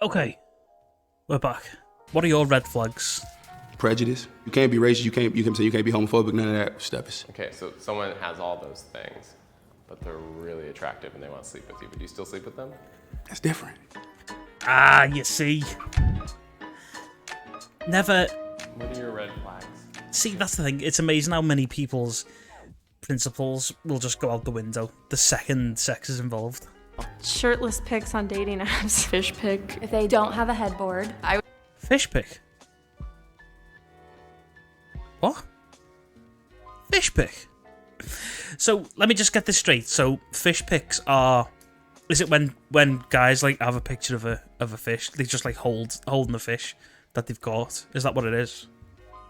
Okay, we're back. What are your red flags? Prejudice. You can't be racist. You can say you can't be homophobic. None of that stuff is. Okay, so someone has all those things, but they're really attractive and they want to sleep with you. But do you still sleep with them? That's different. Ah, you see. Never. What are your red flags? See, that's the thing. It's amazing how many people's principles will just go out the window the second sex is involved. Shirtless pics on dating apps. Fish pic. If they don't have a headboard, Fish pic? What? Fish pic? So, let me just get this straight. So, fish pics are... Is it when guys, like, have a picture of a fish, they just, like, holding the fish that they've caught? Is that what it is?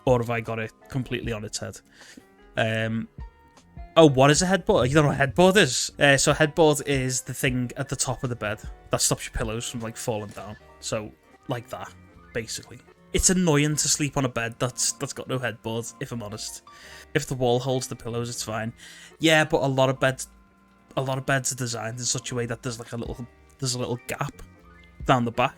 Or have I got it completely on its head? Oh, what is a headboard? You don't know what a headboard is? So a headboard is the thing at the top of the bed that stops your pillows from, like, falling down. So, like that, basically. It's annoying to sleep on a bed that's got no headboard, if I'm honest. If the wall holds the pillows, it's fine. Yeah, but a lot of beds are designed in such a way that there's a little gap down the back.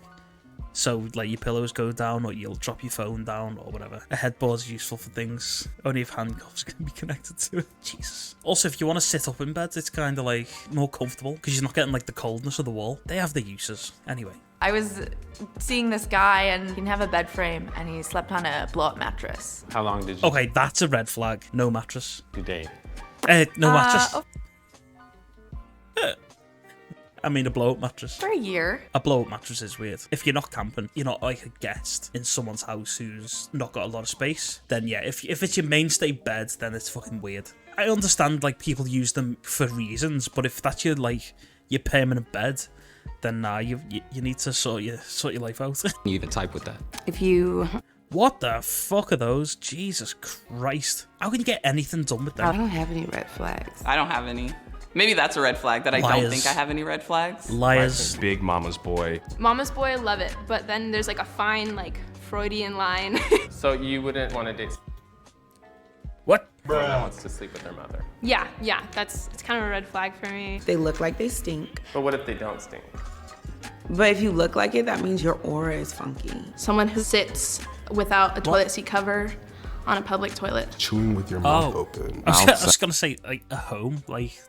So, like, your pillows go down, or you'll drop your phone down, or whatever. A headboard's useful for things. Only if handcuffs can be connected to it. Jesus. Also, if you want to sit up in bed, it's kind of, like, more comfortable, because you're not getting, like, the coldness of the wall. They have their uses. Anyway. I was seeing this guy and he didn't have a bed frame and he slept on a blow-up mattress. How long did you Okay, that's a red flag. No mattress. date? No mattress. Oh, I mean, a blow-up mattress. for a year. A blow-up mattress is weird. If you're not camping, you're not like a guest in someone's house who's not got a lot of space, then yeah, if it's your mainstay bed, then it's fucking weird. I understand, like, people use them for reasons, but if that's your permanent bed, then nah, you need to sort your life out. You the type with that. If you... What the fuck are those? Jesus Christ. How can you get anything done with I them? don't have any red flags. I don't have any. Maybe that's a red flag, that I Liars. don't think I have any red flags. Liars. Big mama's boy. Mama's boy, I love it, but then there's like a fine, like, Freudian line. So you wouldn't want to date What? someone that wants to sleep with their mother. yeah, it's kind of a red flag for me. They look like they stink. But what if they don't stink? But if you look like it, that means your aura is funky. Someone who sits without a toilet seat cover on a public toilet. Chewing with your mouth Oh. open. I was gonna say, like, a home, like,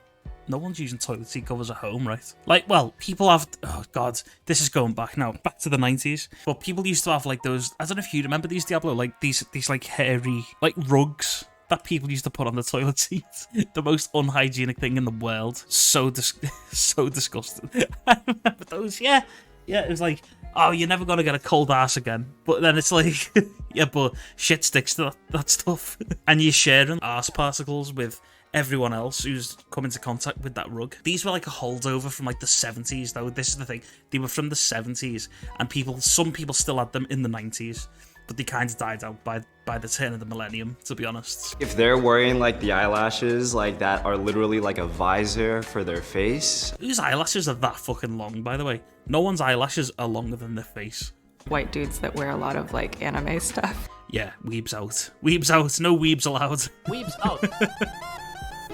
no one's using toilet seat covers at home, right? Like, well, people have, oh god, this is going back now, back to the 90s. But people used to have, like, those, I don't know if you remember these, Diablo, like, these like, hairy, like, rugs that people used to put on the toilet seats. The most unhygienic thing in the world. So disgusting. I remember those, yeah, it was like, oh, you're never gonna get a cold ass again. But then it's like, yeah, but shit sticks to that stuff. And you're sharing arse particles with everyone else who's come into contact with that rug. These were like a holdover from, like, the 70s, though. This is the thing. They were from the 70s, and some people still had them in the 90s, but they kind of died out by the turn of the millennium, to be honest. If they're wearing, like, the eyelashes, like, that are literally like a visor for their face. Whose eyelashes are that fucking long, by the way? No one's eyelashes are longer than their face. White dudes that wear a lot of, like, anime stuff. Yeah, weebs out. Weebs out. No weebs allowed. Weebs out.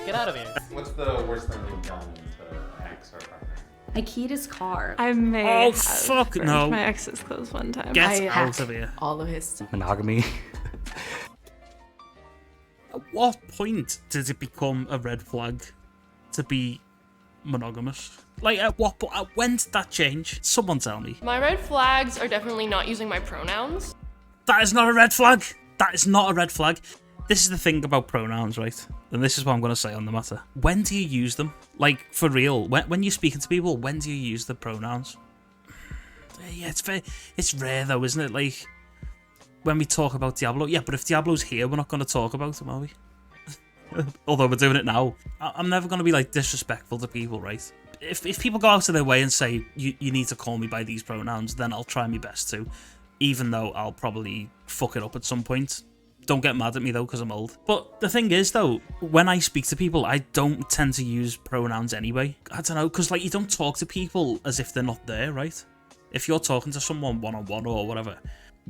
Get out of here. What's the worst thing you've done to an ex or partner? I keyed his car. I may have fuck burned no. my ex's clothes one time. Get I out hacked of here. all of his... Monogamy. At what point did it become a red flag to be monogamous? Like, when did that change? Someone tell me. My red flags are definitely not using my pronouns. That is not a red flag. That is not a red flag. This is the thing about pronouns, right? And this is what I'm going to say on the matter. When do you use them? Like, for real. When you're speaking to people, when do you use the pronouns? Yeah, it's rare though, isn't it? Like, when we talk about Diablo. Yeah, but if Diablo's here, we're not going to talk about him, are we? Although we're doing it now. I'm never going to be, like, disrespectful to people, right? If people go out of their way and say, you need to call me by these pronouns, then I'll try my best to. Even though I'll probably fuck it up at some point. Don't get mad at me, though, because I'm old. But the thing is, though, when I speak to people, I don't tend to use pronouns anyway. I don't know, because, like, you don't talk to people as if they're not there, right? If you're talking to someone one-on-one or whatever,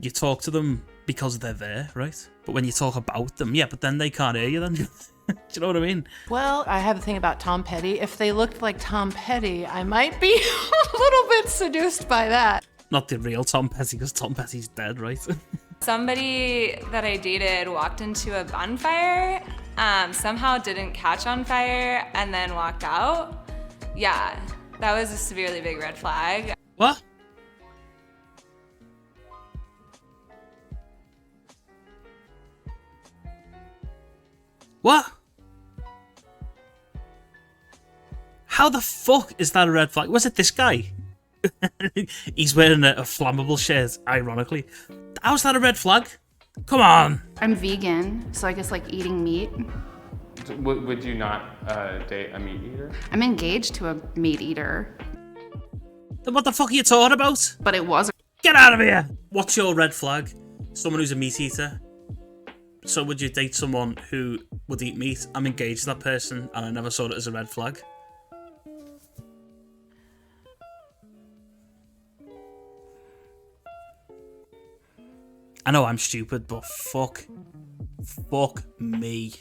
you talk to them because they're there, right? But when you talk about them, yeah, but then they can't hear you then. Do you know what I mean? Well, I have a thing about Tom Petty. If they looked like Tom Petty, I might be a little bit seduced by that. Not the real Tom Petty, because Tom Petty's dead, right? Somebody that I dated walked into a bonfire, somehow didn't catch on fire, and then walked out. Yeah, that was a severely big red flag. What? What? How the fuck is that a red flag? Was it this guy? He's wearing a flammable shirt, ironically. How's that a red flag? Come on. I'm vegan, so I guess like eating meat. Would you not date a meat eater? I'm engaged to a meat eater, Then what the fuck are you talking about? but it was. Get out of here! What's your red flag? Someone who's a meat eater. So would you date someone who would eat meat? I'm engaged to that person and I never saw it as a red flag. I know I'm stupid, but fuck me.